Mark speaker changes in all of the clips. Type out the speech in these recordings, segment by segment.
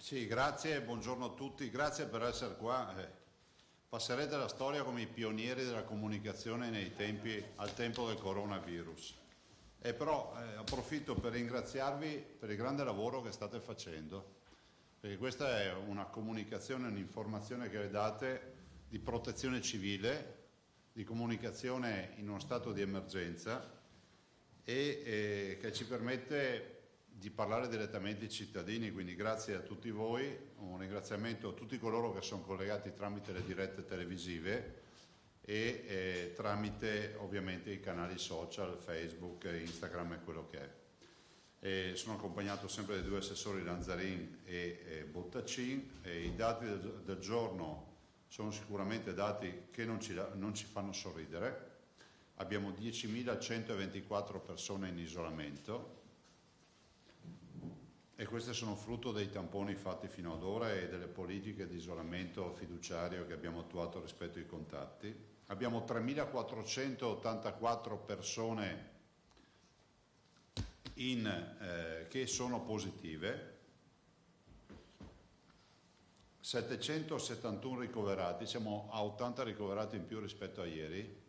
Speaker 1: Sì, grazie, buongiorno a tutti, grazie per essere qua. Passerete alla storia come i pionieri della comunicazione al tempo del coronavirus. E però approfitto per ringraziarvi per il grande lavoro che state facendo, perché questa è una comunicazione, un'informazione che date di protezione civile, di comunicazione in uno stato di emergenza e che ci permette di parlare direttamente ai cittadini, quindi grazie a tutti voi, un ringraziamento a tutti coloro che sono collegati tramite le dirette televisive e tramite ovviamente i canali social, Facebook, Instagram e quello che è. Sono accompagnato sempre dai due assessori Lanzarin e Bottacin e i dati del giorno sono sicuramente dati che non ci fanno sorridere. Abbiamo 10.124 persone in isolamento e queste sono frutto dei tamponi fatti fino ad ora e delle politiche di isolamento fiduciario che abbiamo attuato rispetto ai contatti. Abbiamo 3.484 persone che sono positive, 771 ricoverati, siamo a 80 ricoverati in più rispetto a ieri.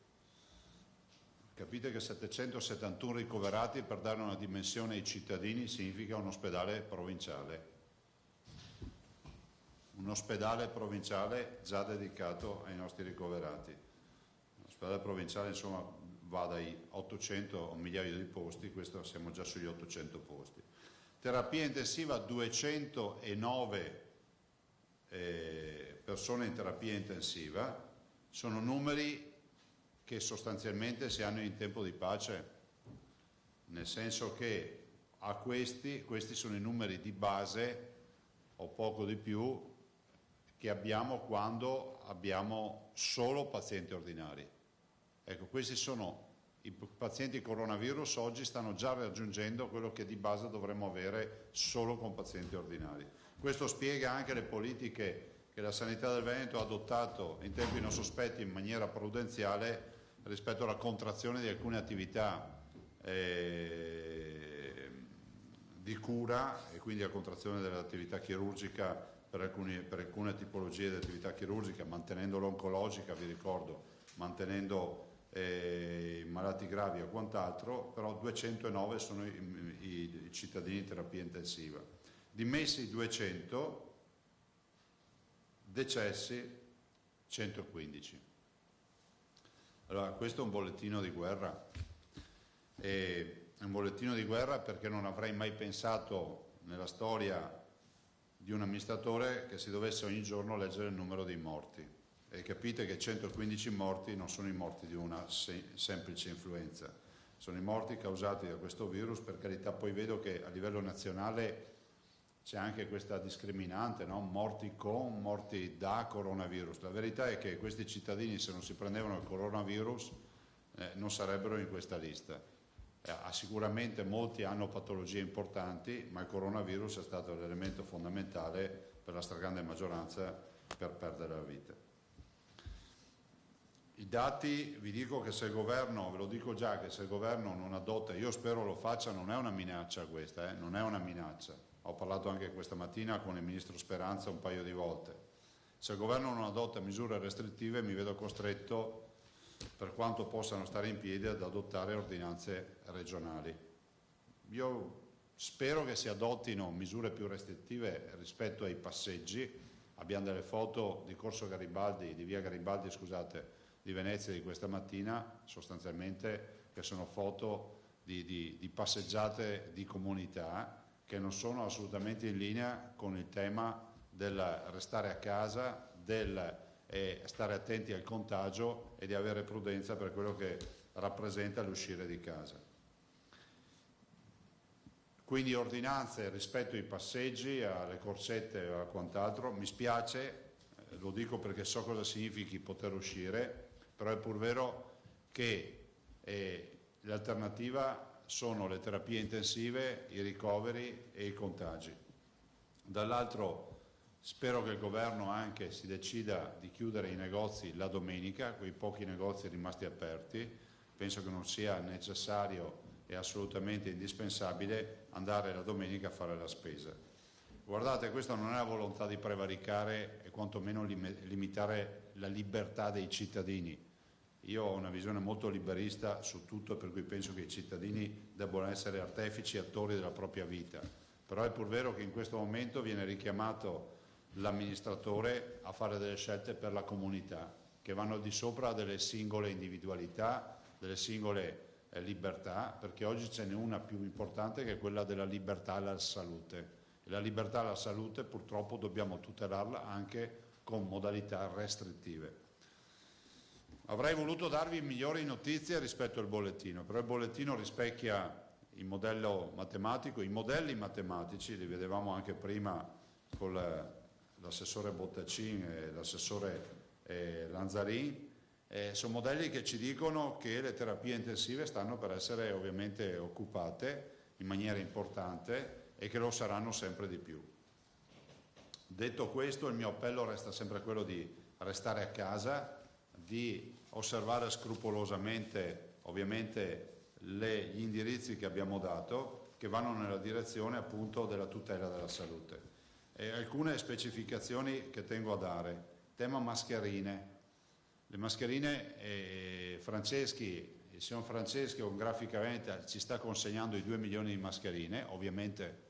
Speaker 1: Capite che 771 ricoverati, per dare una dimensione ai cittadini, significa un ospedale provinciale già dedicato ai nostri ricoverati. L'ospedale provinciale insomma va dai 800 a un migliaio di posti, questo siamo già sugli 800 posti. Terapia intensiva 209 persone in terapia intensiva, sono numeri che sostanzialmente si hanno in tempo di pace, nel senso che a questi sono i numeri di base o poco di più che abbiamo quando abbiamo solo pazienti ordinari. Ecco, questi sono i pazienti coronavirus, oggi stanno già raggiungendo quello che di base dovremmo avere solo con pazienti ordinari. Questo spiega anche le politiche che la sanità del Veneto ha adottato in tempi non sospetti in maniera prudenziale rispetto alla contrazione di alcune attività di cura e quindi la contrazione dell'attività chirurgica per alcune tipologie di attività chirurgica, mantenendo l'oncologica, vi ricordo, mantenendo i malati gravi e quant'altro, però 209 sono i cittadini in terapia intensiva. Dimessi 200, decessi 115. Allora, questo è un bollettino di guerra, è un bollettino di guerra perché non avrei mai pensato nella storia di un amministratore che si dovesse ogni giorno leggere il numero dei morti e capite che 115 morti non sono i morti di una semplice influenza, sono i morti causati da questo virus. Per carità, poi vedo che a livello nazionale c'è anche questa discriminante, no? Morti con, morti da coronavirus. La verità è che questi cittadini, se non si prendevano il coronavirus, non sarebbero in questa lista. Sicuramente molti hanno patologie importanti, ma il coronavirus è stato l'elemento fondamentale per la stragrande maggioranza per perdere la vita. I dati, vi dico che se il governo, ve lo dico già, che se il governo non adotta, io spero lo faccia, non è una minaccia questa, non è una minaccia. Ho parlato anche questa mattina con il Ministro Speranza un paio di volte. Se il governo non adotta misure restrittive mi vedo costretto, per quanto possano stare in piedi, ad adottare ordinanze regionali. Io spero che si adottino misure più restrittive rispetto ai passeggi. Abbiamo delle foto di Corso Garibaldi, di via Garibaldi, scusate, di Venezia di questa mattina, sostanzialmente, che sono foto di passeggiate di comunità che non sono assolutamente in linea con il tema del restare a casa, del stare attenti al contagio e di avere prudenza per quello che rappresenta l'uscire di casa. Quindi ordinanze rispetto ai passeggi, alle corsette e a quant'altro. Mi spiace, lo dico perché so cosa significhi poter uscire, però è pur vero che l'alternativa sono le terapie intensive, i ricoveri e i contagi. Dall'altro spero che il governo anche si decida di chiudere i negozi la domenica, quei pochi negozi rimasti aperti. Penso che non sia necessario e assolutamente indispensabile andare la domenica a fare la spesa. Guardate, questa non è la volontà di prevaricare e quantomeno limitare la libertà dei cittadini. Io ho una visione molto liberista su tutto, per cui penso che i cittadini debbano essere artefici e attori della propria vita. Però è pur vero che in questo momento viene richiamato l'amministratore a fare delle scelte per la comunità, che vanno al di sopra delle singole individualità, delle singole libertà, perché oggi ce n'è una più importante che è quella della libertà alla salute. E la libertà alla salute purtroppo dobbiamo tutelarla anche con modalità restrittive. Avrei voluto darvi migliori notizie rispetto al bollettino, però il bollettino rispecchia il modello matematico, i modelli matematici, li vedevamo anche prima con l'assessore Bottacin e l'assessore Lanzarin. Sono modelli che ci dicono che le terapie intensive stanno per essere ovviamente occupate in maniera importante e che lo saranno sempre di più. Detto questo, il mio appello resta sempre quello di restare a casa, di osservare scrupolosamente ovviamente gli indirizzi che abbiamo dato, che vanno nella direzione appunto della tutela della salute. E alcune specificazioni che tengo a dare. Tema mascherine. Le mascherine, il signor Franceschi graficamente ci sta consegnando i 2 milioni di mascherine, ovviamente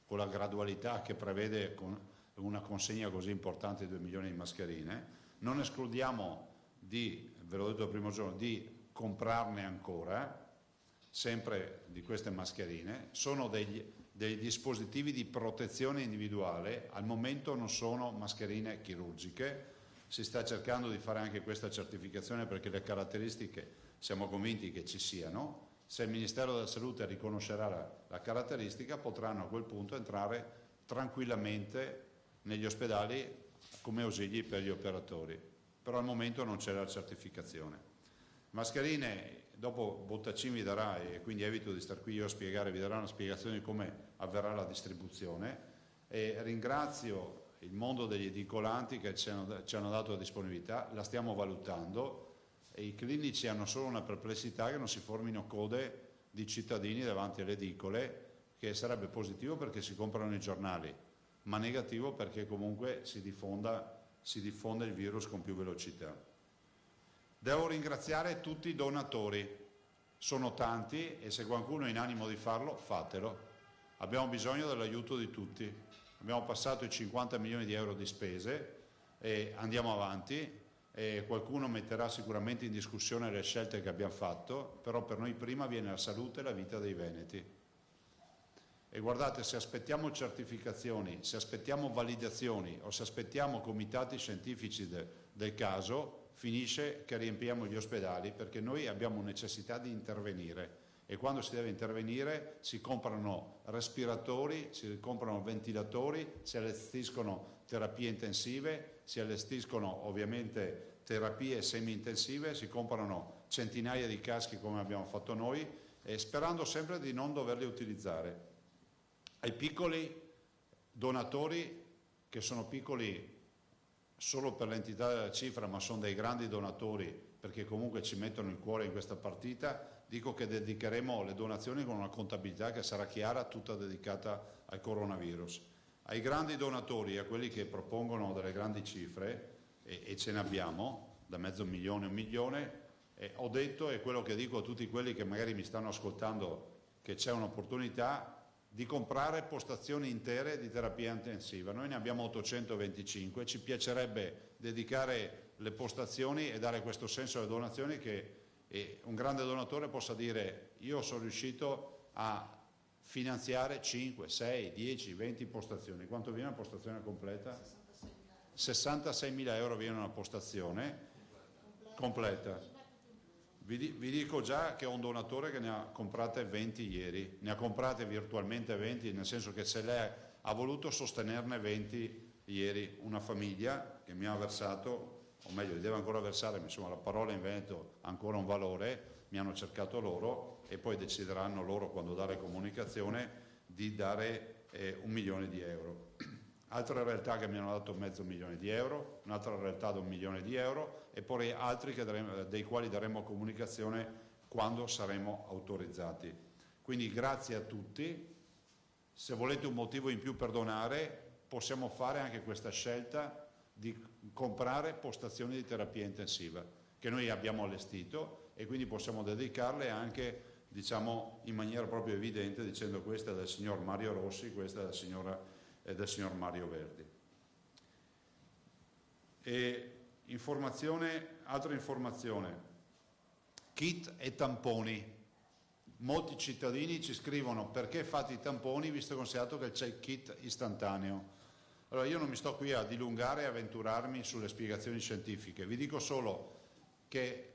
Speaker 1: con la gradualità che prevede con una consegna così importante di 2 milioni di mascherine. Non escludiamo ve l'ho detto il primo giorno, di comprarne ancora, sempre di queste mascherine. Sono dei dispositivi di protezione individuale, al momento non sono mascherine chirurgiche. Si sta cercando di fare anche questa certificazione perché le caratteristiche siamo convinti che ci siano. Se il Ministero della Salute riconoscerà la caratteristica, potranno a quel punto entrare tranquillamente negli ospedali come ausili per gli operatori, però al momento non c'è la certificazione. Mascherine, dopo Bottacin vi darà, e quindi evito di star qui io a spiegare, vi darà una spiegazione di come avverrà la distribuzione, e ringrazio il mondo degli edicolanti che ci hanno dato la disponibilità, la stiamo valutando, e i clinici hanno solo una perplessità: che non si formino code di cittadini davanti alle edicole, che sarebbe positivo perché si comprano i giornali, ma negativo perché comunque si diffonde il virus con più velocità. Devo ringraziare tutti i donatori, sono tanti, e se qualcuno è in animo di farlo, fatelo. Abbiamo bisogno dell'aiuto di tutti. Abbiamo passato i 50 milioni di euro di spese e andiamo avanti, e qualcuno metterà sicuramente in discussione le scelte che abbiamo fatto, però per noi prima viene la salute e la vita dei veneti. E guardate, se aspettiamo certificazioni, se aspettiamo validazioni o se aspettiamo comitati scientifici del caso, finisce che riempiamo gli ospedali, perché noi abbiamo necessità di intervenire, e quando si deve intervenire si comprano respiratori, si comprano ventilatori, si allestiscono terapie intensive, si allestiscono ovviamente terapie semi-intensive, si comprano centinaia di caschi come abbiamo fatto noi, e sperando sempre di non doverli utilizzare. Ai piccoli donatori, che sono piccoli solo per l'entità della cifra, ma sono dei grandi donatori perché comunque ci mettono il cuore in questa partita, dico che dedicheremo le donazioni con una contabilità che sarà chiara, tutta dedicata al coronavirus. Ai grandi donatori, a quelli che propongono delle grandi cifre, e ce ne abbiamo, da $500,000 a $1 milione, ho detto, e quello che dico a tutti quelli che magari mi stanno ascoltando, che c'è un'opportunità di comprare postazioni intere di terapia intensiva. Noi ne abbiamo 825, ci piacerebbe dedicare le postazioni e dare questo senso alle donazioni, che un grande donatore possa dire: io sono riuscito a finanziare 5, 6, 10, 20 postazioni. Quanto viene una postazione completa? 66.000 euro viene una postazione completa. Vi dico già che ho un donatore che ne ha comprate 20 ieri, ne ha comprate virtualmente 20, nel senso che se lei ha voluto sostenerne 20 ieri, una famiglia che mi ha versato, o meglio li deve ancora versare, ma insomma la parola in Veneto ha ancora un valore, mi hanno cercato loro e poi decideranno loro, quando dare comunicazione, di dare €1 milione. Altre realtà che mi hanno dato €500,000, un'altra realtà da €1 milione, e poi altri dei quali daremo comunicazione quando saremo autorizzati. Quindi grazie a tutti, se volete un motivo in più per donare, possiamo fare anche questa scelta di comprare postazioni di terapia intensiva che noi abbiamo allestito e quindi possiamo dedicarle anche, diciamo, in maniera proprio evidente, dicendo questa è del signor Mario Rossi, questa è del signor Mario Verdi. E altra informazione, kit e tamponi. Molti cittadini ci scrivono perché fate i tamponi visto e considerato che c'è il kit istantaneo. Allora io non mi sto qui a dilungare e avventurarmi sulle spiegazioni scientifiche, vi dico solo che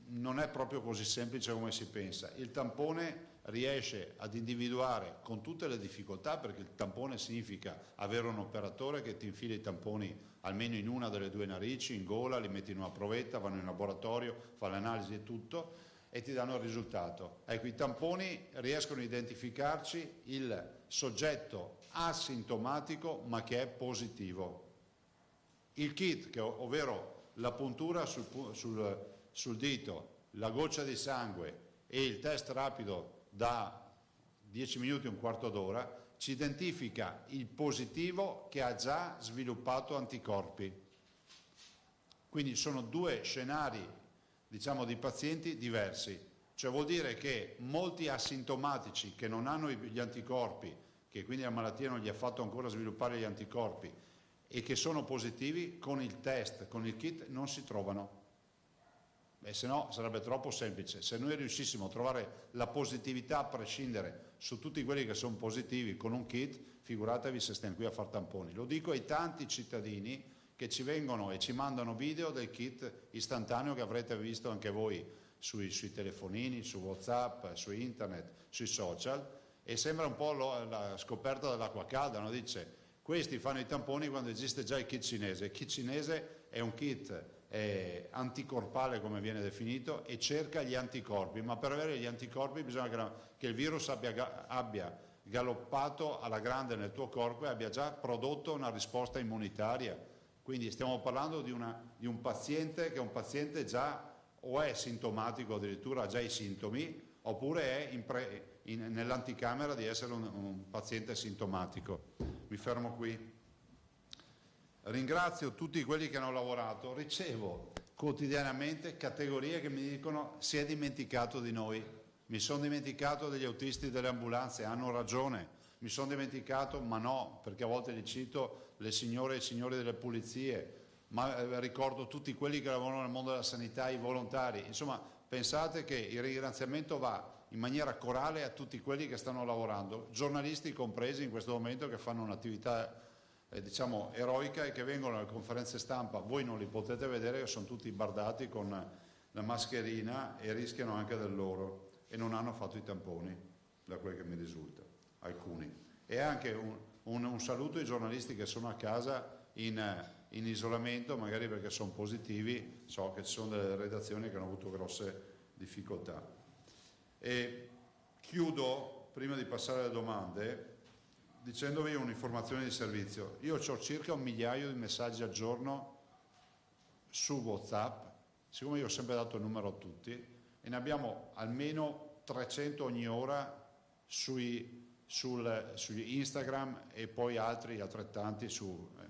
Speaker 1: non è proprio così semplice come si pensa. Il tampone riesce ad individuare con tutte le difficoltà, perché il tampone significa avere un operatore che ti infila i tamponi almeno in una delle due narici, in gola, li metti in una provetta, vanno in laboratorio, fa l'analisi e tutto e ti danno il risultato. Ecco, i tamponi riescono a identificarci il soggetto asintomatico ma che è positivo. Il kit, ovvero la puntura sul dito, la goccia di sangue e il test rapido da 10 minuti, un quarto d'ora, ci identifica il positivo che ha già sviluppato anticorpi. Quindi sono due scenari, diciamo, di pazienti diversi. Cioè vuol dire che molti asintomatici che non hanno gli anticorpi, che quindi la malattia non gli ha fatto ancora sviluppare gli anticorpi e che sono positivi, con il test, con il kit non si trovano. Se no sarebbe troppo semplice. Se noi riuscissimo a trovare la positività a prescindere su tutti quelli che sono positivi con un kit, figuratevi se stiamo qui a far tamponi. Lo dico ai tanti cittadini che ci vengono e ci mandano video del kit istantaneo che avrete visto anche voi sui telefonini, su WhatsApp, su internet, sui social, e sembra un po' la scoperta dell'acqua calda, no? Dice, questi fanno i tamponi quando esiste già il kit cinese. Il kit cinese è un kit anticorpale, come viene definito, e cerca gli anticorpi, ma per avere gli anticorpi bisogna che il virus abbia galoppato alla grande nel tuo corpo e abbia già prodotto una risposta immunitaria. Quindi stiamo parlando di un paziente che è un paziente già o è sintomatico, addirittura ha già i sintomi, oppure è nell'anticamera di essere un paziente sintomatico. Mi fermo qui. Ringrazio tutti quelli che hanno lavorato, ricevo quotidianamente categorie che mi dicono si è dimenticato di noi, mi sono dimenticato degli autisti delle ambulanze, hanno ragione, mi sono dimenticato, ma no, perché a volte li cito, le signore e i signori delle pulizie, ma ricordo tutti quelli che lavorano nel mondo della sanità, i volontari. Insomma, pensate che il ringraziamento va in maniera corale a tutti quelli che stanno lavorando, giornalisti compresi in questo momento, che fanno un'attività diciamo eroica e che vengono alle conferenze stampa. Voi non li potete vedere, sono tutti bardati con la mascherina e rischiano anche del loro, e non hanno fatto i tamponi, da quel che mi risulta, alcuni. E anche un saluto ai giornalisti che sono a casa in isolamento, magari perché sono positivi. So che ci sono delle redazioni che hanno avuto grosse difficoltà. E chiudo, prima di passare alle domande, dicendovi un'informazione di servizio. Io ho circa 1 migliaio di messaggi al giorno su WhatsApp, siccome io ho sempre dato il numero a tutti, e ne abbiamo almeno 300 ogni ora su Instagram e poi altrettanti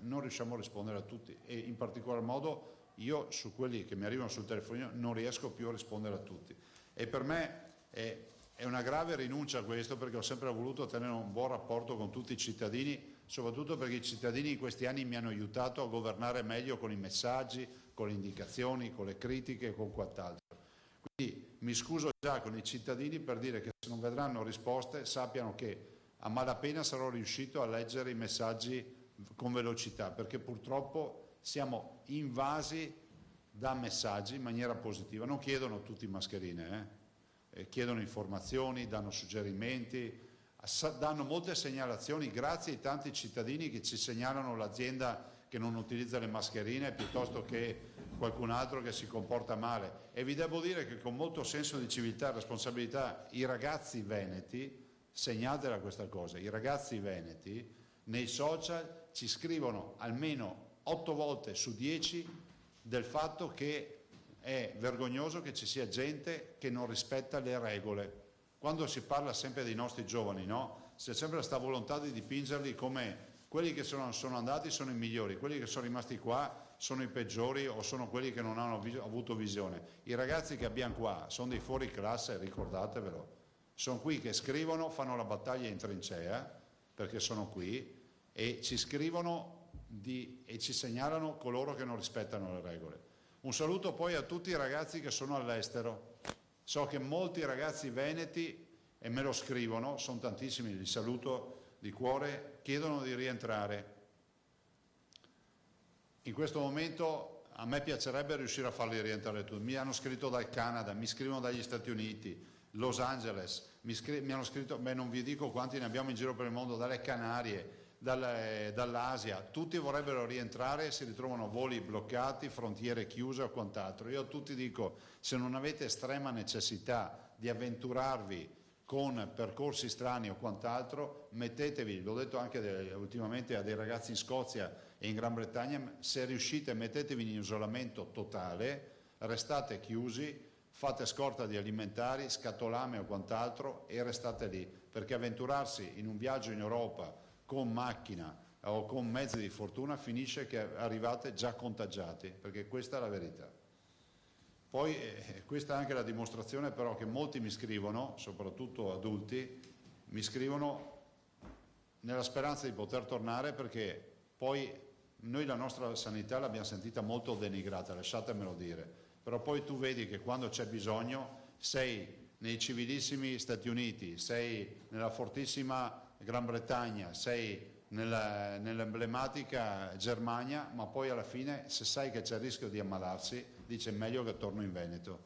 Speaker 1: non riusciamo a rispondere a tutti, e in particolar modo io su quelli che mi arrivano sul telefonino non riesco più a rispondere a tutti, e per me è una grave rinuncia a questo, perché ho sempre voluto tenere un buon rapporto con tutti i cittadini, soprattutto perché i cittadini in questi anni mi hanno aiutato a governare meglio con i messaggi, con le indicazioni, con le critiche e con quant'altro. Quindi mi scuso già con i cittadini per dire che se non vedranno risposte sappiano che a malapena sarò riuscito a leggere i messaggi con velocità, perché purtroppo siamo invasi da messaggi in maniera positiva. Non chiedono tutti mascherine, chiedono informazioni, danno suggerimenti, danno molte segnalazioni, grazie ai tanti cittadini che ci segnalano l'azienda che non utilizza le mascherine piuttosto che qualcun altro che si comporta male. E vi devo dire che con molto senso di civiltà e responsabilità i ragazzi veneti, segnatela questa cosa, i ragazzi veneti nei social ci scrivono almeno 8 volte su 10 del fatto che è vergognoso che ci sia gente che non rispetta le regole. Quando si parla sempre dei nostri giovani, no? c'è sempre questa volontà di dipingerli come quelli che sono andati sono i migliori, quelli che sono rimasti qua sono i peggiori o sono quelli che non hanno avuto visione. I ragazzi che abbiamo qua sono dei fuori classe, ricordatevelo, sono qui che scrivono, fanno la battaglia in trincea perché sono qui e ci scrivono e ci segnalano coloro che non rispettano le regole. Un saluto poi a tutti i ragazzi che sono all'estero. So che molti ragazzi veneti, e me lo scrivono, sono tantissimi, li saluto di cuore, chiedono di rientrare. In questo momento a me piacerebbe riuscire a farli rientrare tutti. Mi hanno scritto dal Canada, mi scrivono dagli Stati Uniti, Los Angeles, mi hanno scritto, non vi dico quanti ne abbiamo in giro per il mondo, dalle Canarie, dall'Asia, tutti vorrebbero rientrare, si ritrovano voli bloccati, frontiere chiuse o quant'altro. Io a tutti dico, se non avete estrema necessità di avventurarvi con percorsi strani o quant'altro, mettetevi, l'ho detto anche ultimamente a dei ragazzi in Scozia e in Gran Bretagna, se riuscite mettetevi in isolamento totale, restate chiusi, fate scorta di alimentari, scatolame o quant'altro e restate lì, perché avventurarsi in un viaggio in Europa con macchina o con mezzi di fortuna finisce che arrivate già contagiati, perché questa è la verità. Poi questa è anche la dimostrazione però che molti mi scrivono, soprattutto adulti, mi scrivono nella speranza di poter tornare, perché poi noi la nostra sanità l'abbiamo sentita molto denigrata, lasciatemelo dire, però poi tu vedi che quando c'è bisogno sei nei civilissimi Stati Uniti, sei nella fortissima Gran Bretagna, sei nell'emblematica Germania, ma poi alla fine se sai che c'è il rischio di ammalarsi, dice meglio che torno in Veneto.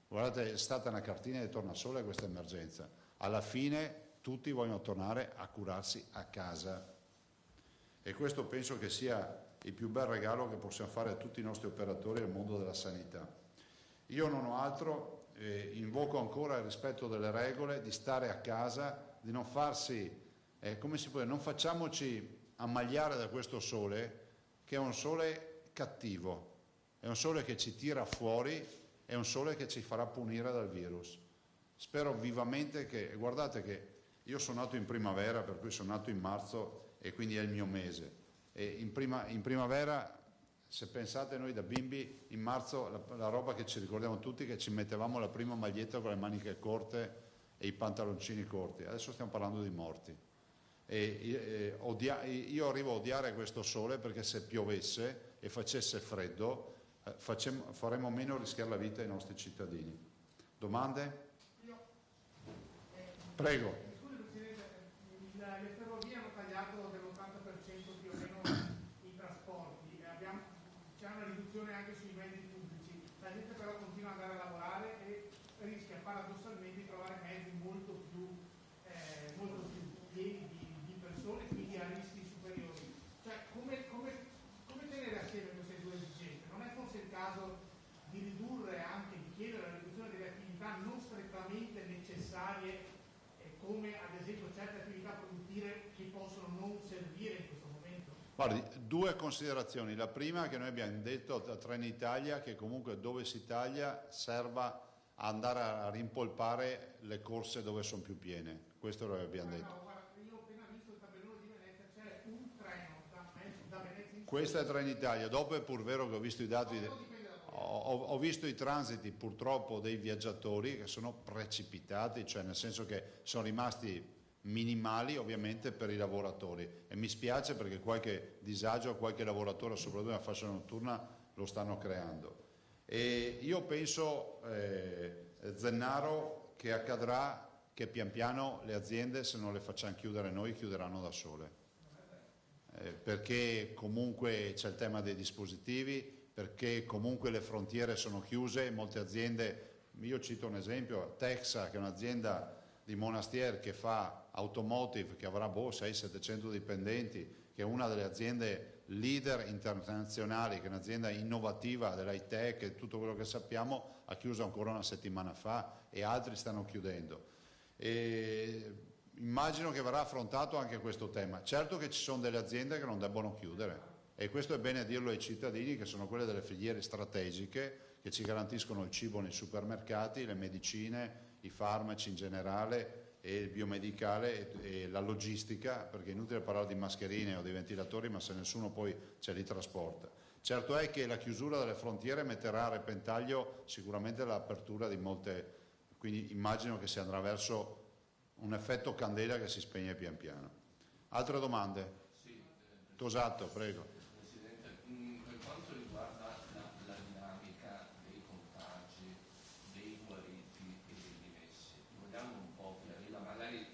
Speaker 1: Guardate, è stata una cartina di tornasole questa emergenza. Alla fine tutti vogliono tornare a curarsi a casa e questo penso che sia il più bel regalo che possiamo fare a tutti i nostri operatori del mondo della sanità. Io non ho altro, invoco ancora il rispetto delle regole, di stare a casa, di non farsi, come si può dire, non facciamoci ammagliare da questo sole, che è un sole cattivo, è un sole che ci tira fuori, è un sole che ci farà punire dal virus. Spero vivamente che, guardate che io sono nato in primavera, per cui sono nato in marzo e quindi è il mio mese, e in primavera, se pensate, noi da bimbi in marzo la roba che ci ricordiamo tutti, che ci mettevamo la prima maglietta con le maniche corte e i pantaloncini corti, adesso stiamo parlando di morti. Io arrivo a odiare questo sole, perché se piovesse e facesse freddo faremmo meno rischiare la vita ai nostri cittadini. Domande? Prego.
Speaker 2: Scusi Presidente, le ferrovie hanno tagliato dell'80% più o meno i trasporti, c'è una riduzione anche sui mezzi pubblici, la gente però continua ad andare a lavorare e rischia paradossalmente di trovare mezzi molto più pieni di persone, quindi a rischi superiori. Cioè, come tenere assieme queste due esigenze? Non è forse il caso di ridurre, anche di chiedere la riduzione delle attività non strettamente necessarie, come ad esempio certe attività produttive che possono non servire in questo momento?
Speaker 1: Guardi, due considerazioni. La prima è che noi abbiamo detto a Trenitalia che comunque dove si taglia serva a andare a rimpolpare le corse dove sono più piene. Questo lo abbiamo detto.
Speaker 2: No, guarda, io ho appena visto il tabellone di Venezia, c'è un treno da Venezia in
Speaker 1: Questa è Trenitalia. Dopo è pur vero che ho visto i dati, ho visto i transiti purtroppo dei viaggiatori che sono precipitati, cioè nel senso che sono rimasti minimali ovviamente per i lavoratori, e mi spiace perché qualche disagio a qualche lavoratore, soprattutto nella fascia notturna, lo stanno creando. E io penso, Zennaro, che accadrà che pian piano le aziende, se non le facciamo chiudere noi, chiuderanno da sole, perché comunque c'è il tema dei dispositivi, perché comunque le frontiere sono chiuse, molte aziende, io cito un esempio, Texa, che è un'azienda di Monastier che fa automotive, che avrà 600-700 dipendenti, che è una delle aziende leader internazionali, che è un'azienda innovativa dell'high tech e tutto quello che sappiamo, ha chiuso ancora una settimana fa e altri stanno chiudendo. E immagino che verrà affrontato anche questo tema. Certo che ci sono delle aziende che non debbono chiudere, e questo è bene dirlo ai cittadini, che sono quelle delle filiere strategiche che ci garantiscono il cibo nei supermercati, le medicine, i farmaci in generale, e il biomedicale e la logistica, perché è inutile parlare di mascherine o di ventilatori, ma se nessuno poi ce li trasporta. Certo è che la chiusura delle frontiere metterà a repentaglio sicuramente l'apertura di molte, quindi immagino che si andrà verso un effetto candela che si spegne pian piano. Altre domande?
Speaker 3: Sì,
Speaker 1: Tosato, prego.
Speaker 3: Presidente, per quanto riguarda la dinamica dei contagi, dei guariti e dei dimessi, vogliamo un po' chiarirla, magari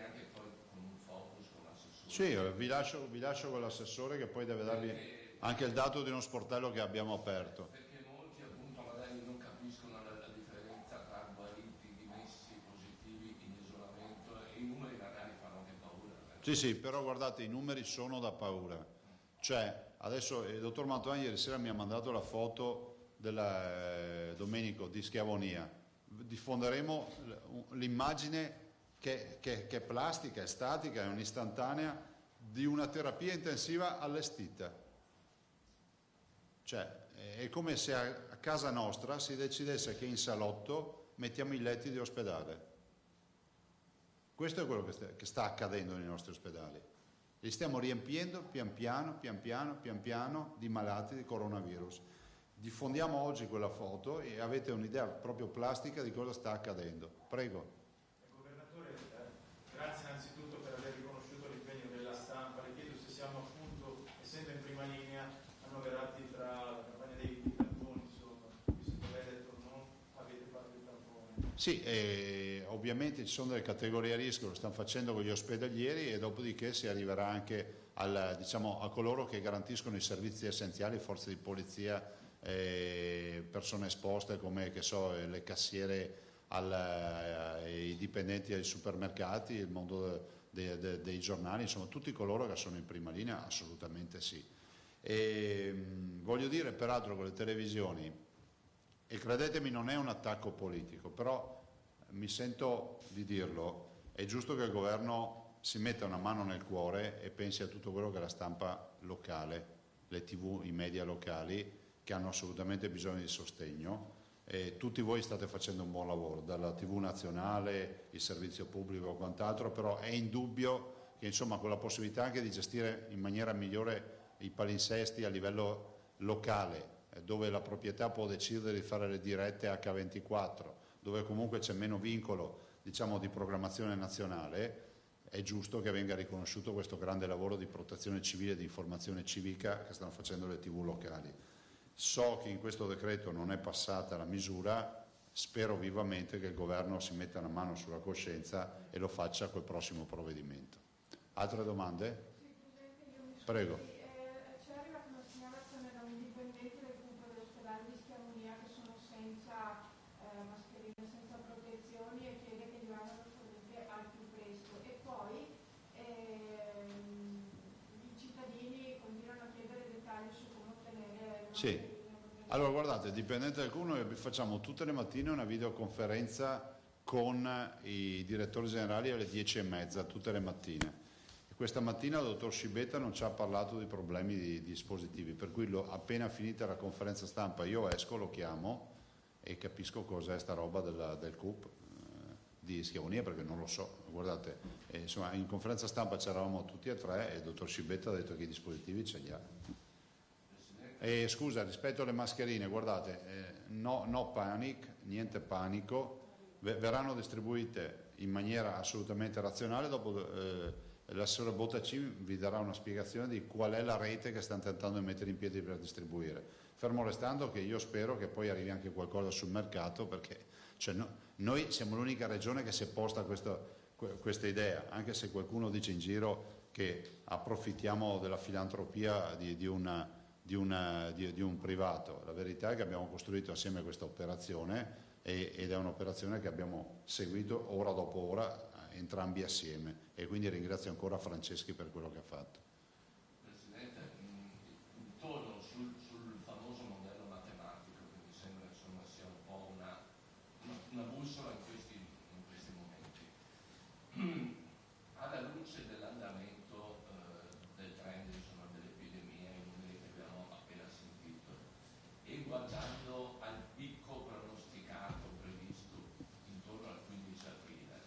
Speaker 3: anche poi con un focus con l'assessore?
Speaker 1: Sì, vi lascio con l'assessore che poi deve darvi anche il dato di uno sportello che abbiamo aperto.
Speaker 3: Perché molti appunto magari non capiscono la differenza tra guariti, dimessi, positivi in isolamento e i numeri magari fanno anche paura.
Speaker 1: Sì, però guardate, i numeri sono da paura. Cioè, adesso il dottor Mantovani ieri sera mi ha mandato la foto del Domenico di Schiavonia. Diffonderemo l'immagine che è plastica, è statica, è un'istantanea di una terapia intensiva allestita. Cioè, è come se a casa nostra si decidesse che in salotto mettiamo i letti di ospedale. Questo è quello che sta accadendo nei nostri ospedali. Li stiamo riempiendo pian piano di malati di coronavirus. Diffondiamo oggi quella foto e avete un'idea proprio plastica di cosa sta accadendo. Prego.
Speaker 4: Governatore, grazie innanzitutto per aver riconosciuto l'impegno della stampa. Le chiedo se siamo appunto, essendo in prima linea, annoverati tra la campagna dei tamponi, insomma, visto che lei ha detto no, avete fatto il tampone.
Speaker 1: Sì, ovviamente ci sono delle categorie a rischio, lo stanno facendo con gli ospedalieri e dopodiché si arriverà anche a coloro che garantiscono i servizi essenziali, forze di polizia, persone esposte come che so, le cassiere, i dipendenti ai supermercati, il mondo dei giornali, insomma tutti coloro che sono in prima linea, assolutamente sì. Voglio dire peraltro con le televisioni, e credetemi non è un attacco politico, però mi sento di dirlo, è giusto che il governo si metta una mano nel cuore e pensi a tutto quello che è la stampa locale, le tv, i media locali che hanno assolutamente bisogno di sostegno. E tutti voi state facendo un buon lavoro, dalla tv nazionale, il servizio pubblico o quant'altro, però è indubbio che insomma con la possibilità anche di gestire in maniera migliore i palinsesti a livello locale, dove la proprietà può decidere di fare le dirette H24, dove comunque c'è meno vincolo diciamo, di programmazione nazionale, è giusto che venga riconosciuto questo grande lavoro di protezione civile e di informazione civica che stanno facendo le tv locali. So che in questo decreto non è passata la misura, spero vivamente che il governo si metta una mano sulla coscienza e lo faccia col prossimo provvedimento. Altre domande? Prego. Sì, allora guardate, dipendente del Comune facciamo tutte le mattine una videoconferenza con i direttori generali alle 10:30, tutte le mattine. E questa mattina il dottor Scibetta non ci ha parlato di problemi di dispositivi, per cui appena finita la conferenza stampa io esco, lo chiamo e capisco cos'è sta roba del CUP di Schiavonia perché non lo so. Guardate, insomma in conferenza stampa c'eravamo tutti e tre e il dottor Scibetta ha detto che i dispositivi ce li ha. Scusa, rispetto alle mascherine, guardate, no panic, niente panico, verranno distribuite in maniera assolutamente razionale, dopo l'assessore Bottacin vi darà una spiegazione di qual è la rete che stanno tentando di mettere in piedi per distribuire, fermo restando che io spero che poi arrivi anche qualcosa sul mercato perché cioè, noi siamo l'unica regione che si è posta questa idea, anche se qualcuno dice in giro che approfittiamo della filantropia di un privato. La verità è che abbiamo costruito assieme questa operazione ed è un'operazione che abbiamo seguito ora dopo ora entrambi assieme e quindi ringrazio ancora Franceschi per quello che ha fatto.
Speaker 3: Presidente, torno sul famoso modello matematico che mi sembra insomma sia un po' una bussola in questi momenti. Alla luce dell'andamento del trend insomma, dell'epidemia, i numeri che abbiamo appena sentito, e guardando al picco pronosticato previsto intorno al 15 aprile,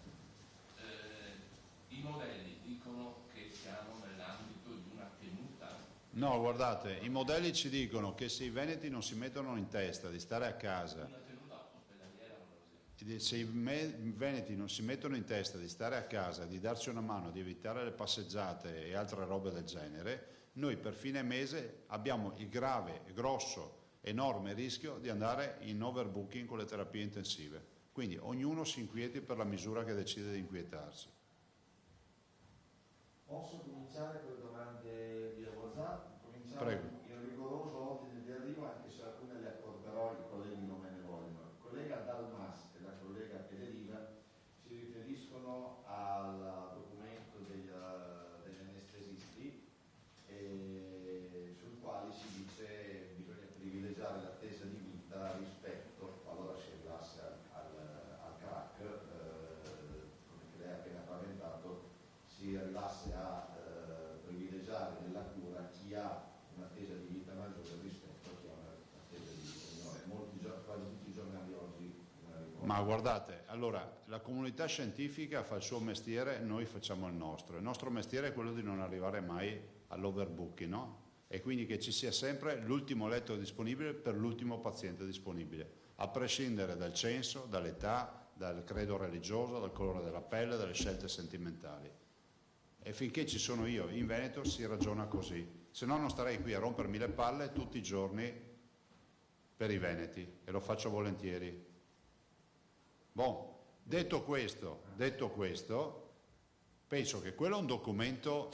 Speaker 1: No, guardate, i modelli ci dicono che se i veneti non si mettono in testa di stare a casa,
Speaker 3: Una tenuta ospedaliera, per esempio.
Speaker 1: se i veneti non si mettono in testa di stare a casa, di darci una mano, di evitare le passeggiate e altre robe del genere, noi per fine mese abbiamo il grave, grosso, enorme rischio di andare in overbooking con le terapie intensive. Quindi ognuno si inquieti per la misura che decide di inquietarsi.
Speaker 5: Posso cominciare con le domande via WhatsApp? Cominciamo
Speaker 1: Prego.
Speaker 5: in rigoroso ordine di arrivo, anche se alcune le accorderò, i colleghi non me ne vogliono. Il collega Dalmas e la collega Pellerina si riferiscono al documento degli anestesisti sul quale si dice che bisogna privilegiare l'attesa di vita rispetto, qualora si arrivasse al crack, come lei ha appena paventato, si arrivasse a privilegiare nella cura chi ha un'attesa di vita maggiore rispetto a chi ha un'attesa di vita minore. Quasi tutti i giornali oggi
Speaker 1: Ma guardate, allora la comunità scientifica fa il suo mestiere, noi facciamo il nostro. Il nostro mestiere è quello di non arrivare mai all'overbooking, no? E quindi che ci sia sempre l'ultimo letto disponibile per l'ultimo paziente disponibile, a prescindere dal censo, dall'età, dal credo religioso, dal colore della pelle, dalle scelte sentimentali. E finché ci sono io in Veneto si ragiona così, se no non starei qui a rompermi le palle tutti i giorni per i veneti, e lo faccio volentieri. Bon, detto questo, penso che quello è un documento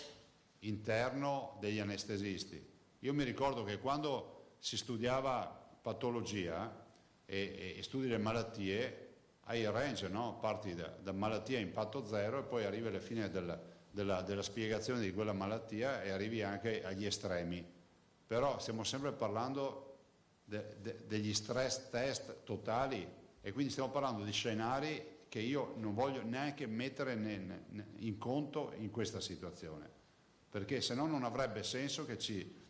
Speaker 1: interno degli anestesisti. Io mi ricordo che quando si studiava patologia e studi le malattie, hai il range, no? Parti da malattia a impatto zero e poi arrivi alla fine della spiegazione di quella malattia e arrivi anche agli estremi. Però stiamo sempre parlando degli stress test totali, e quindi stiamo parlando di scenari che io non voglio neanche mettere in conto in questa situazione, perché se no non avrebbe senso che ci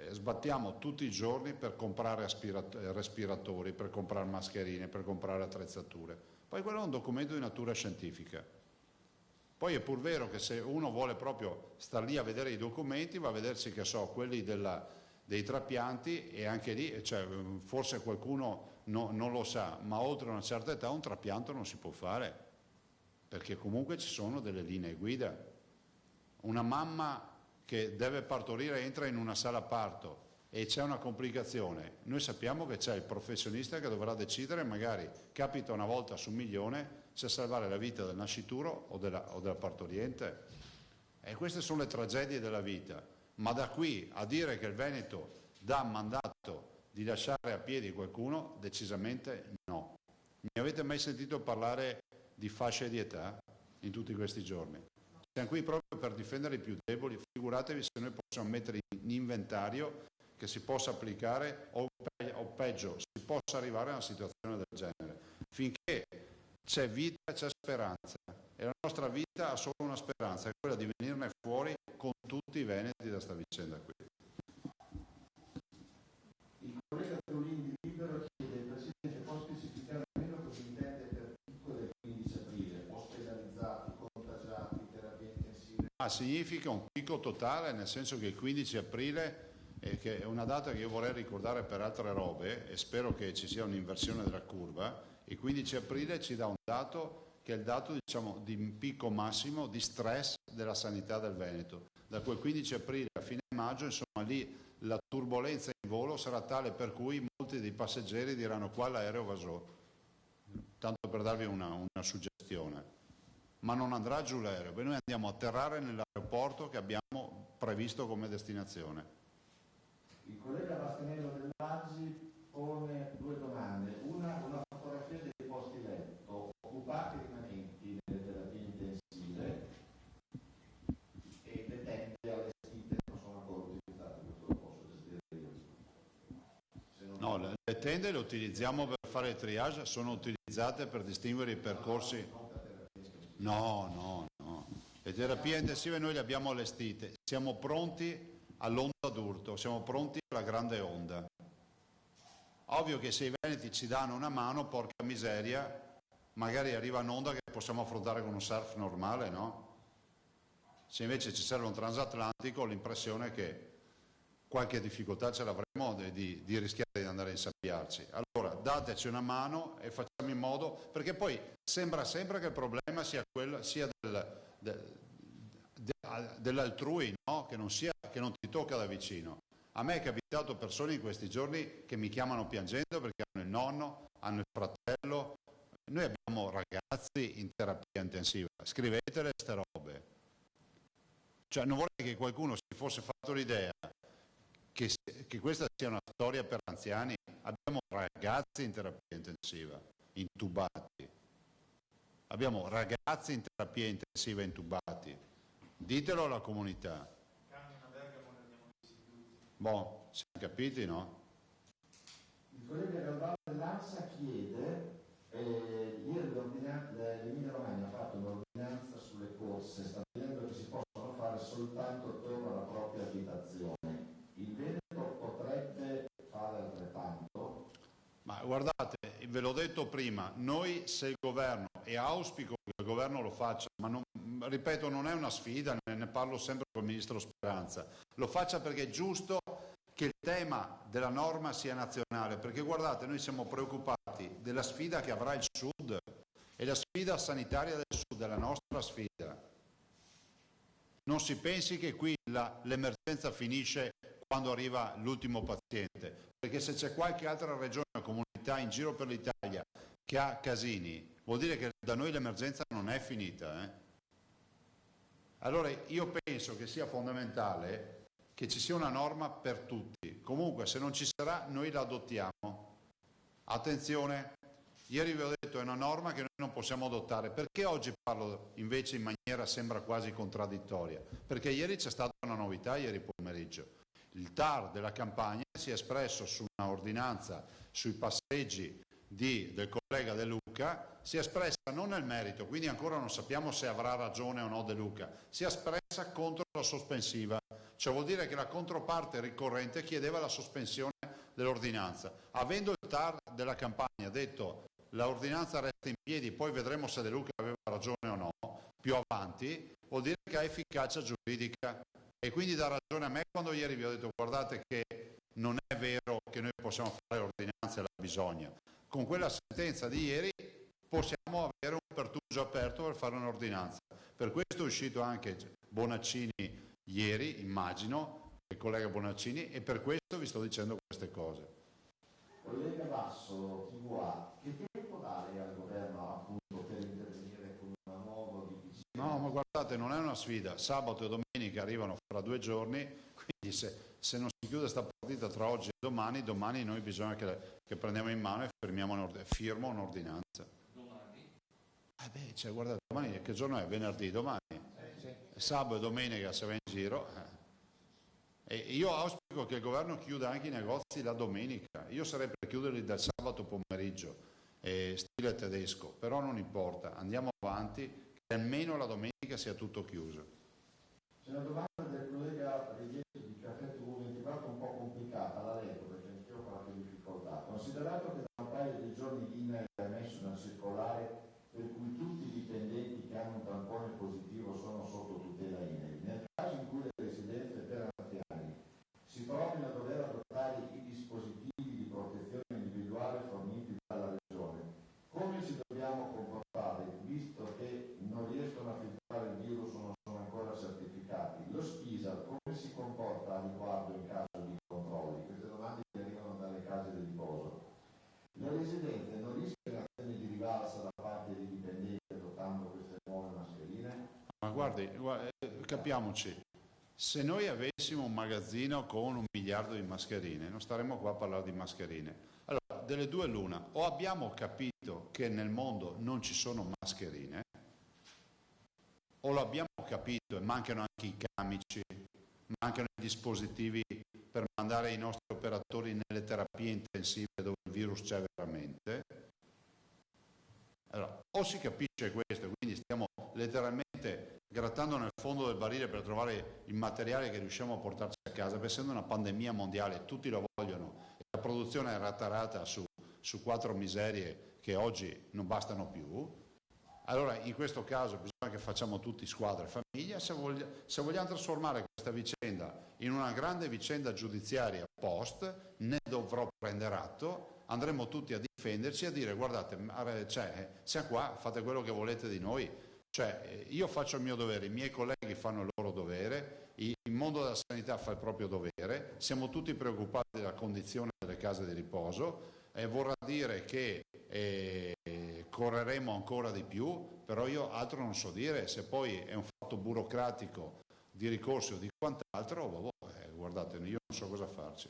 Speaker 1: sbattiamo tutti i giorni per comprare respiratori, per comprare mascherine, per comprare attrezzature. Poi quello è un documento di natura scientifica. Poi è pur vero che se uno vuole proprio star lì a vedere i documenti, va a vedersi, che so, quelli dei trapianti, e anche lì, cioè, forse qualcuno non lo sa, ma oltre una certa età un trapianto non si può fare, perché comunque ci sono delle linee guida. Una mamma che deve partorire entra in una sala parto e c'è una complicazione, noi sappiamo che c'è il professionista che dovrà decidere, magari capita una volta su 1.000.000, se salvare la vita del nascituro o della partoriente. E queste sono le tragedie della vita. Ma da qui a dire che il Veneto dà mandato di lasciare a piedi qualcuno, decisamente no. Mi avete mai sentito parlare di fasce di età in tutti questi giorni? Siamo qui proprio per difendere i più deboli, figuratevi se noi possiamo mettere in inventario che si possa applicare o peggio, si possa arrivare a una situazione del genere. Finché c'è vita, c'è speranza, e la nostra vita ha solo una speranza, è quella di venirne fuori con tutti i veneti da sta vicenda qui.
Speaker 5: Il collega Trulini di Libero chiede: Presidente, può specificare almeno cosa intende per picco del 15 aprile? Ospedalizzati, contagiati, terapie intensive?
Speaker 1: Significa un picco totale, nel senso che il 15 aprile, che è una data che io vorrei ricordare per altre robe, e spero che ci sia un'inversione della curva, il 15 aprile ci dà un dato che è il dato, diciamo, di picco massimo di stress della sanità del Veneto. Da quel 15 aprile a fine maggio, insomma, lì la turbolenza in volo sarà tale per cui molti dei passeggeri diranno: qua l'aereo va giù, tanto per darvi una suggestione. Ma non andrà giù l'aereo, noi andiamo a atterrare nell'aeroporto che abbiamo previsto come destinazione.
Speaker 5: Il collega Bastianello dell'Aggi pone due domande: una fotografia dei posti letto occupati rimanenti nelle terapie intensive, e le tende allestite non sono ancora utilizzate, questo lo posso gestire io.
Speaker 1: No, le tende le utilizziamo per fare il triage, sono utilizzate per distinguere i percorsi. No. Le terapie intensive noi le abbiamo allestite, siamo pronti all'onda d'urto, siamo pronti alla grande onda. Ovvio che se i veneti ci danno una mano, porca miseria, magari arriva un'onda che possiamo affrontare con un surf normale, no? Se invece ci serve un transatlantico, ho l'impressione che qualche difficoltà ce l'avremo di rischiare di andare a insabbiarci. Allora dateci una mano e facciamo in modo, perché poi sembra sempre che il problema sia quello, sia dell'altrui, no? Che non ti tocca da vicino. A me è capitato persone in questi giorni che mi chiamano piangendo perché hanno il nonno, hanno il fratello. Noi abbiamo ragazzi in terapia intensiva, scrivetele queste robe. Cioè non vorrei che qualcuno si fosse fatto l'idea che questa sia una storia per anziani. Abbiamo ragazzi in terapia intensiva, intubati. Abbiamo ragazzi in terapia intensiva intubati. Ditelo alla comunità. Boh, siamo capiti, no?
Speaker 5: Il collega Galvano dell'ANSA chiede, ieri l'Emilia Romagna ha fatto un'ordinanza sulle corse, stabilendo che si possono fare soltanto attorno alla propria abitazione. Il Veneto potrebbe fare altrettanto?
Speaker 1: Ma guardate, ve l'ho detto prima, noi se il governo, e auspico che il governo lo faccia, ma non, ripeto, non è una sfida, ne parlo sempre con il ministro Speranza, lo faccia perché è giusto che il tema della norma sia nazionale, perché guardate, noi siamo preoccupati della sfida che avrà il Sud, e la sfida sanitaria del Sud è la nostra sfida. Non si pensi che qui l'emergenza finisce quando arriva l'ultimo paziente, perché se c'è qualche altra regione o comunità in giro per l'Italia che ha casini, vuol dire che da noi l'emergenza non è finita. Allora io penso che sia fondamentale che ci sia una norma per tutti. Comunque se non ci sarà noi la adottiamo. Attenzione, ieri vi ho detto è una norma che noi non possiamo adottare. Perché oggi parlo invece in maniera sembra quasi contraddittoria? Perché ieri c'è stata una novità, ieri pomeriggio. Il TAR della Campania si è espresso su una ordinanza sui passeggi del collega De Luca, si è espressa non nel merito, quindi ancora non sappiamo se avrà ragione o no De Luca, si è espressa contro la sospensiva, cioè vuol dire che la controparte ricorrente chiedeva la sospensione dell'ordinanza. Avendo il TAR della Campania detto l'ordinanza resta in piedi, poi vedremo se De Luca aveva ragione o no, più avanti, vuol dire che ha efficacia giuridica. E quindi dà ragione a me quando ieri vi ho detto guardate che non è vero che noi possiamo fare ordinanze alla bisogna. Con quella sentenza di ieri possiamo avere un pertugio aperto per fare un'ordinanza. Per questo è uscito anche Bonaccini ieri, immagino, il collega Bonaccini, e per questo vi sto dicendo queste cose.
Speaker 5: Collega Basso, TVA, che tempo dare al governo appunto per intervenire con una nuova DPCM?
Speaker 1: No, ma guardate, non è una sfida. Sabato e domenica arrivano fra 2 giorni, quindi se non si chiude questa partita tra oggi e domani noi bisogna che prendiamo in mano e firmo un'ordinanza.
Speaker 3: Domani?
Speaker 1: Cioè, guardate, domani che giorno è? Venerdì, domani. Sabato e domenica se va in giro. E io auspico che il governo chiuda anche i negozi la domenica. Io sarei per chiuderli dal sabato pomeriggio, stile tedesco, però non importa, andiamo avanti. Almeno la domenica sia tutto chiuso.
Speaker 5: C'è una domanda del collega Rigetti di Caffè TV24 un po' complicata, la leggo perché anch'io ho qualche difficoltà. Considerato che da un paio di giorni l'INAIL ha emesso una circolare per cui tutti i dipendenti che hanno un tampone positivo sono sotto tutela INAIL, nel caso in cui le residenze per anziani si trovino a dover adottare i dispositivi di protezione individuale forniti dalla regione, come ci dobbiamo comportare, visto che non riescono a filtrare il virus o non sono ancora certificati? Lo SCHISAL come si comporta a riguardo in caso di controlli? Queste domande che arrivano dalle case di riposo. Le residenze non rischiano azioni di rivalsa da parte dei dipendenti adottando queste nuove mascherine?
Speaker 1: Ma guardi, capiamoci, se noi avessimo un magazzino con 1 miliardo di mascherine, non staremmo qua a parlare di mascherine. Allora, delle due l'una, o abbiamo capito che nel mondo non ci sono mascherine, o lo abbiamo capito e mancano anche i camici, mancano i dispositivi per mandare i nostri operatori nelle terapie intensive dove il virus c'è veramente. Allora, o si capisce questo, quindi stiamo letteralmente grattando nel fondo del barile per trovare il materiale che riusciamo a portarci a casa, perché essendo una pandemia mondiale tutti lo vogliono e la produzione è rattarata su 4 miserie che oggi non bastano più. Allora in questo caso bisogna che facciamo tutti squadra e famiglia, se vogliamo trasformare questa vicenda in una grande vicenda giudiziaria post, ne dovrò prendere atto, andremo tutti a difenderci e a dire guardate, siamo qua, fate quello che volete di noi, cioè io faccio il mio dovere, i miei colleghi fanno il loro dovere, il mondo della sanità fa il proprio dovere, siamo tutti preoccupati della condizione delle case di riposo e vorrà dire che correremo ancora di più, però io altro non so dire, se poi è un fatto burocratico di ricorso o di quant'altro, guardate, io non so cosa farci.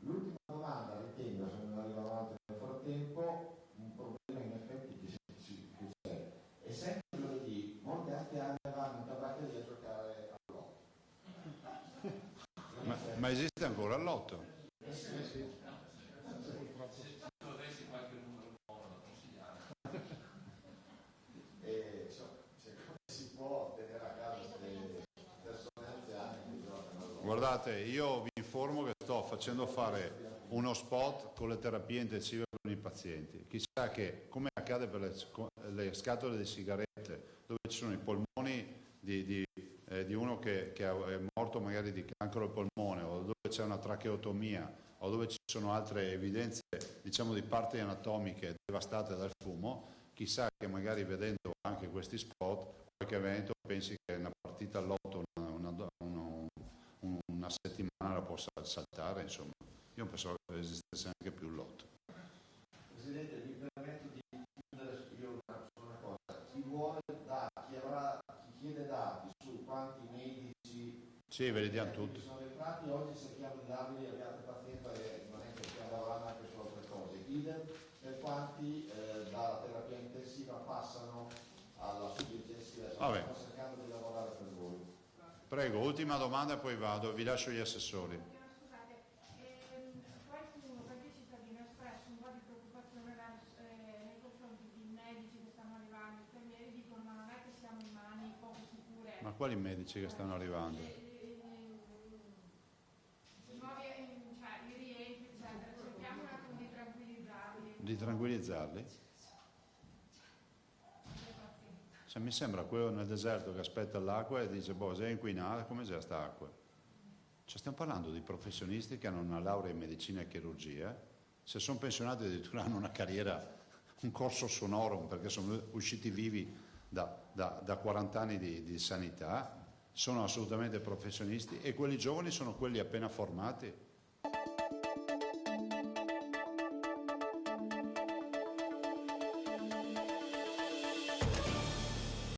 Speaker 5: L'ultima domanda, ritengo, se non arriva avanti nel frattempo, un problema in effetti che c'è. Essendo giovedì, molte altre aree vanno in tabaccheria a giocare all'otto.
Speaker 1: Ma esiste ancora il lotto?
Speaker 5: Sì.
Speaker 1: Guardate, io vi informo che sto facendo fare uno spot con le terapie intensive con i pazienti. Chissà che, come accade per le scatole di sigarette, dove ci sono i polmoni di uno che è morto magari di cancro al polmone, o dove c'è una tracheotomia, o dove ci sono altre evidenze, diciamo, di parti anatomiche devastate dal fumo, chissà che magari vedendo anche questi spot, qualche evento pensi che una partita all'otto, una settimana la possa saltare, insomma. Io non pensavo che esistesse anche più il lotto.
Speaker 5: Presidente, mi permetto di chiudere io una cosa. Chi vuole chi chiede dati su quanti medici
Speaker 1: ve li diamo tutti.
Speaker 5: sono entrati, oggi cerchiamo di darvi, abbiate pazienza e non è che stiamo lavorando anche su altre cose. Idem per quanti dalla terapia intensiva passano alla subintensiva. Stiamo cercando di lavorare per voi.
Speaker 1: Prego, ultima domanda e poi vado, vi lascio gli assessori.
Speaker 6: Scusate, qualcuno, qualche cittadino ha espresso un po' di preoccupazione nei confronti di medici che stanno arrivando, i infermieri dicono ma non è che siamo in mani poco sicure.
Speaker 1: Ma quali medici che stanno arrivando?
Speaker 6: I rientri, eccetera, cerchiamo un attimo di tranquillizzarli.
Speaker 1: Di tranquillizzarli? Cioè, mi sembra quello nel deserto che aspetta l'acqua e dice, boh, sei inquinata, come c'è sta acqua? Cioè, stiamo parlando di professionisti che hanno una laurea in medicina e chirurgia, se sono pensionati addirittura hanno una carriera, un corso sonoro, perché sono usciti vivi da 40 anni di sanità, sono assolutamente professionisti e quelli giovani sono quelli appena formati.